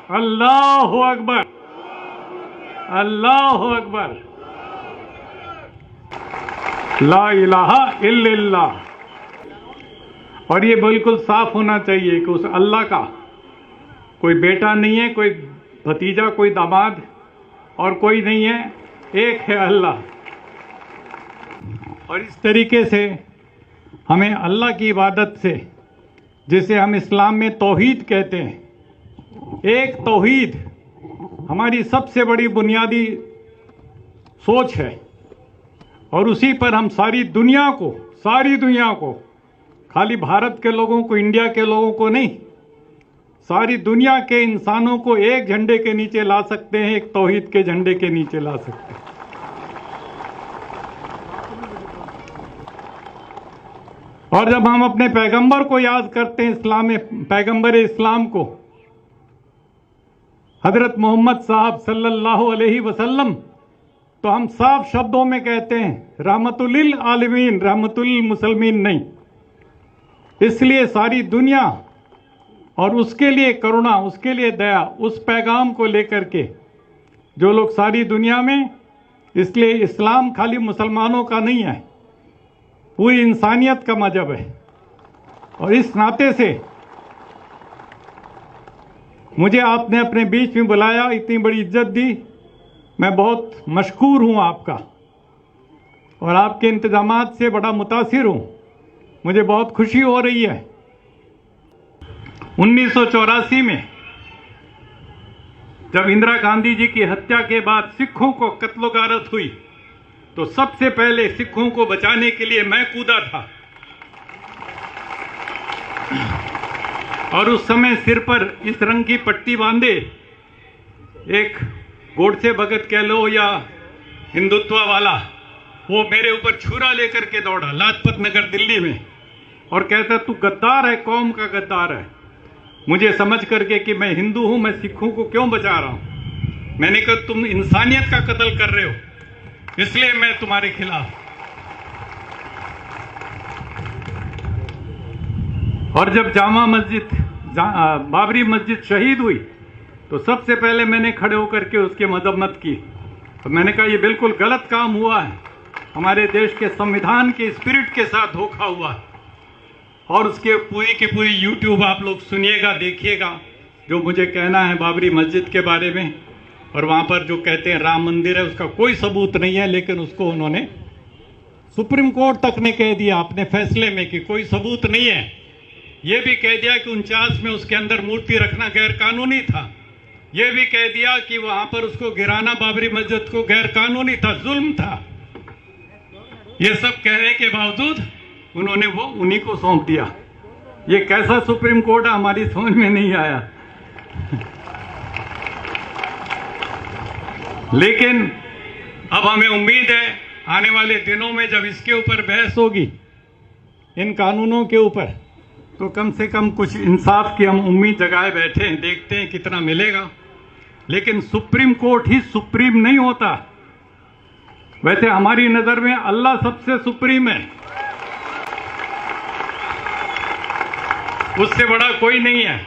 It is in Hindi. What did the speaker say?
अल्लाहु अकबर, अल्लाहु अकबर, ला इलाहा इल्लल्लाह। और ये बिल्कुल साफ होना चाहिए कि उस अल्लाह का कोई बेटा नहीं है, कोई भतीजा, कोई दामाद और कोई नहीं है, एक है अल्लाह। और इस तरीके से हमें अल्लाह की इबादत से, जिसे हम इस्लाम में तौहीद कहते हैं, एक तौहीद हमारी सबसे बड़ी बुनियादी सोच है। और उसी पर हम सारी दुनिया को, खाली भारत के लोगों को, इंडिया के लोगों को नहीं, सारी दुनिया के इंसानों को एक झंडे के नीचे ला सकते हैं, एक तौहीद के झंडे के नीचे ला सकते हैं। और जब हम अपने पैगंबर को याद करते हैं, इस्लाम में पैगंबर इस्लाम को, हजरत मोहम्मद साहब सल्लल्लाहु अलैहि वसल्लम, तो हम साफ शब्दों में कहते हैं रहमतुल लिल आलमीन, रहमतुल लिल मुसलमीन नहीं। इसलिए सारी दुनिया और उसके लिए करुणा, उसके लिए दया, उस पैगाम को लेकर के जो लोग सारी दुनिया में, इसलिए इस्लाम खाली मुसलमानों का नहीं है, पूरी इंसानियत का मजहब है। और इस नाते से मुझे आपने अपने बीच में बुलाया, इतनी बड़ी इज्जत दी, मैं बहुत मशकूर हूं आपका और आपके इंतजामात से बड़ा मुतासिर हूं। मुझे बहुत खुशी हो रही है। 1984 में जब इंदिरा गांधी जी की हत्या के बाद सिखों को कत्लो गारत हुई, तो सबसे पहले सिखों को बचाने के लिए मैं कूदा था। और उस समय सिर पर इस रंग की पट्टी बांधे एक गोडसे भगत कह लो या हिंदुत्व वाला, वो मेरे ऊपर छुरा लेकर के दौड़ा लाजपत नगर दिल्ली में और कहता तू गद्दार है, कौम का गद्दार है। मुझे समझ करके कि मैं हिंदू हूं, मैं सिखों को क्यों बचा रहा हूं, मैंने कहा तुम इंसानियत का कत्ल कर रहे हो, इसलिए मैं तुम्हारे खिलाफ। और जब जामा मस्जिद, बाबरी मस्जिद शहीद हुई, तो सबसे पहले मैंने खड़े होकर के उसकी मजम्मत की। तो मैंने कहा ये बिल्कुल गलत काम हुआ है, हमारे देश के संविधान के स्पिरिट के साथ धोखा हुआ है। और उसके पूरी की पूरी यूट्यूब आप लोग सुनिएगा, देखिएगा जो मुझे कहना है बाबरी मस्जिद के बारे में। और वहाँ पर जो कहते हैं राम मंदिर है, उसका कोई सबूत नहीं है, लेकिन उसको उन्होंने सुप्रीम कोर्ट तक ने कह दिया अपने फैसले में कि कोई सबूत नहीं है। ये भी कह दिया कि 49 में उसके अंदर मूर्ति रखना गैर कानूनी था। ये भी कह दिया कि वहां पर उसको गिराना, बाबरी मस्जिद को, गैर कानूनी था, जुल्म था। ये सब कहने के बावजूद उन्होंने वो उन्हीं को सौंप दिया। ये कैसा सुप्रीम कोर्ट है, हमारी समझ में नहीं आया। लेकिन अब हमें उम्मीद है आने वाले दिनों में जब इसके ऊपर बहस होगी, इन कानूनों के ऊपर, तो कम से कम कुछ इंसाफ की हम उम्मीद जगाए बैठे हैं, देखते हैं कितना मिलेगा। लेकिन सुप्रीम कोर्ट ही सुप्रीम नहीं होता। वैसे हमारी नजर में अल्लाह सबसे सुप्रीम है, उससे बड़ा कोई नहीं है।